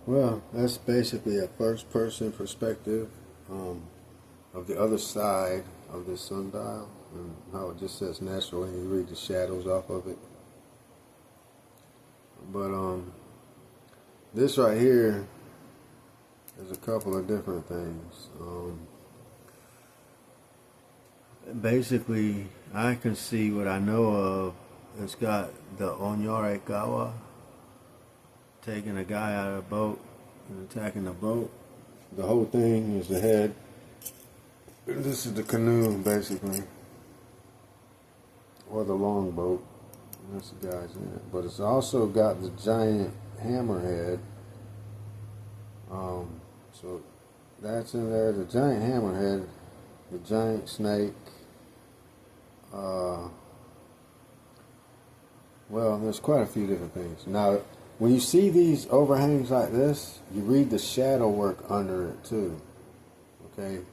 Well, that's basically a first-person perspective of the other side of this sundial, and how it just says natural, and you read the shadows off of it. But this right here is a couple of different things. Basically, I can see what I know of. It's got the Onyorekawa taking a guy out of a boat and attacking the boat. The whole thing is the head. This is the canoe, basically, or the longboat. That's the guys in it. But it's also got the giant hammerhead. So that's in there. The giant hammerhead, the giant snake. Well, there's quite a few different things. Now, when you see these overhangs like this, you read the shadow work under it too. Okay,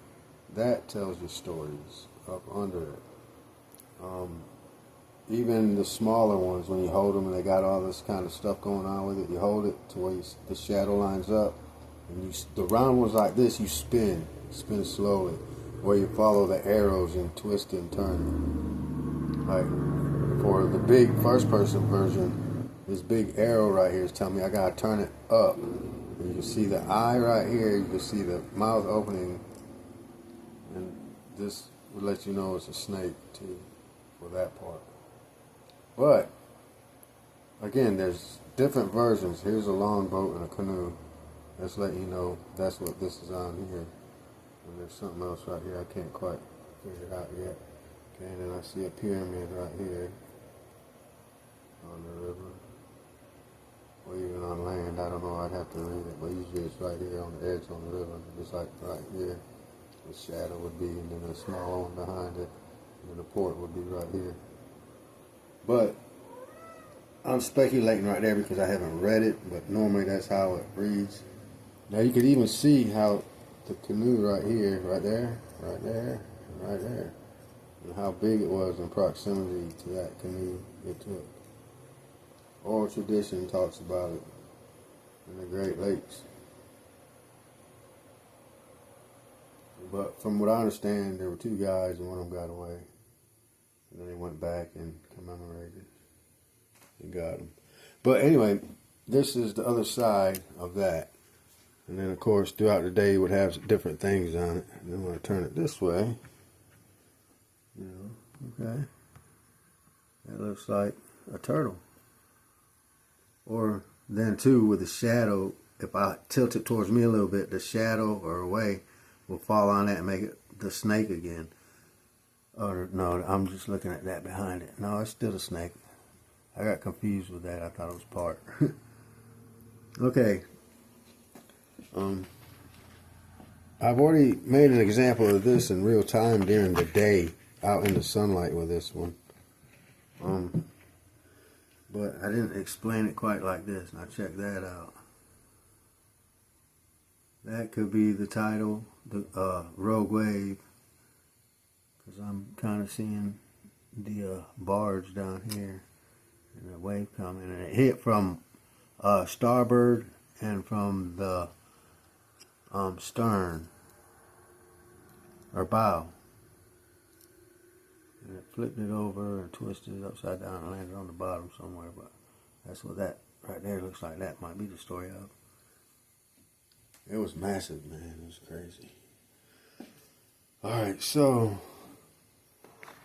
that tells you stories up under it. Even the smaller ones, when you hold them and they got all this kind of stuff going on with it, you hold it to where the shadow lines up, and the round ones like this, you spin slowly, where you follow the arrows and twist and turn. Like for the big first-person version, this big arrow right here is telling me I gotta turn it up. And you can see the eye right here. You can see the mouth opening, and this will let you know it's a snake too for that part. But again, there's different versions. Here's a longboat and a canoe. Let's let you know that's what this is on here. And there's something else right here I can't quite figure it out yet. Okay, and then I see a pyramid right here on the river. Or even on land, I don't know, I'd have to read it. But usually it's right here on the edge on the river. Just like right here. The shadow would be, and then a small one behind it. And then the port would be right here. But I'm speculating right there because I haven't read it, but normally that's how it reads. Now you could even see how the canoe right here, right there, right there, and right there, and how big it was in proximity to that canoe it took. Oral tradition talks about it in the Great Lakes. But from what I understand, there were two guys and one of them got away. And then they went back and commemorated and got them. But anyway, this is the other side of that. And then, of course, throughout the day, you would have different things on it. And then when I turn it this way, okay, that looks like a turtle. Or then, too, with the shadow, if I tilt it towards me a little bit, the shadow or away will fall on that and make it the snake again. Or no, I'm just looking at that behind it. No, it's still a snake. I got confused with that. I thought it was part. Okay. I've already made an example of this in real time during the day, out in the sunlight with this one. But I didn't explain it quite like this. Now check that out. That could be the title, the Rogue Wave. Because I'm kind of seeing the barge down here and the wave coming, and it hit from starboard and from the stern or bow, and it flipped it over and twisted it upside down and landed on the bottom somewhere. But that's what that right there looks like. That might be the story of. It was massive, man. It was crazy. Alright, so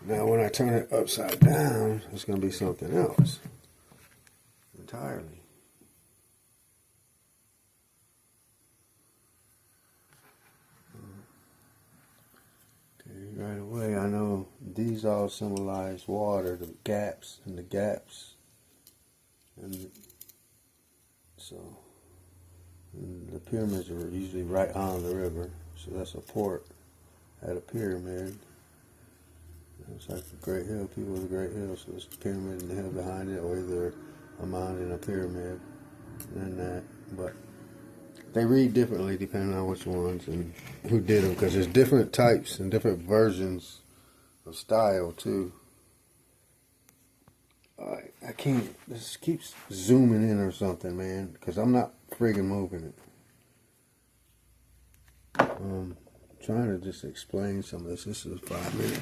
now when I turn it upside down, it's going to be something else entirely. Okay, right away I know these all symbolize water, the gaps and the gaps. And so and the pyramids are usually right on the river, so that's a port at a pyramid. It's like a great hill, people with a great hill, so there's a pyramid and the hill behind it, or either a mound and a pyramid and that. But they read differently depending on which ones and who did them, because there's different types and different versions of style too. I can't, this keeps zooming in or something, man, because I'm not friggin' moving it. Trying to just explain some of this. This is a 5-minute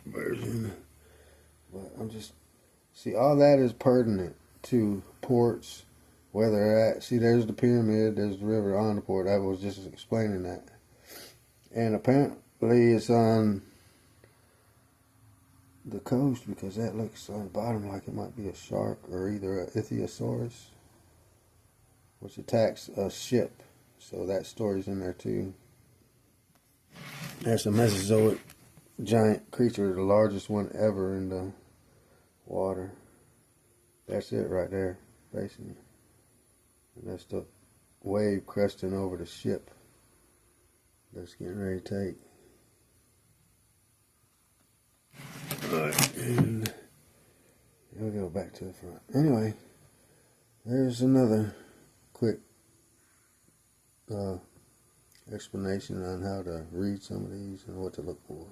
version, but I'm just see all that is pertinent to ports, where they're at. See, there's the pyramid, there's the river on the port. I was just explaining that, and apparently it's on the coast because that looks on the bottom like it might be a shark or either a ichthyosaurus, which attacks a ship. So that story's in there too. There's a Mesozoic giant creature, the largest one ever in the water. That's it right there, basically. And that's the wave cresting over the ship that's getting ready to take. Alright, and we'll go back to the front. Anyway, there's another quick explanation on how to read some of these and what to look for.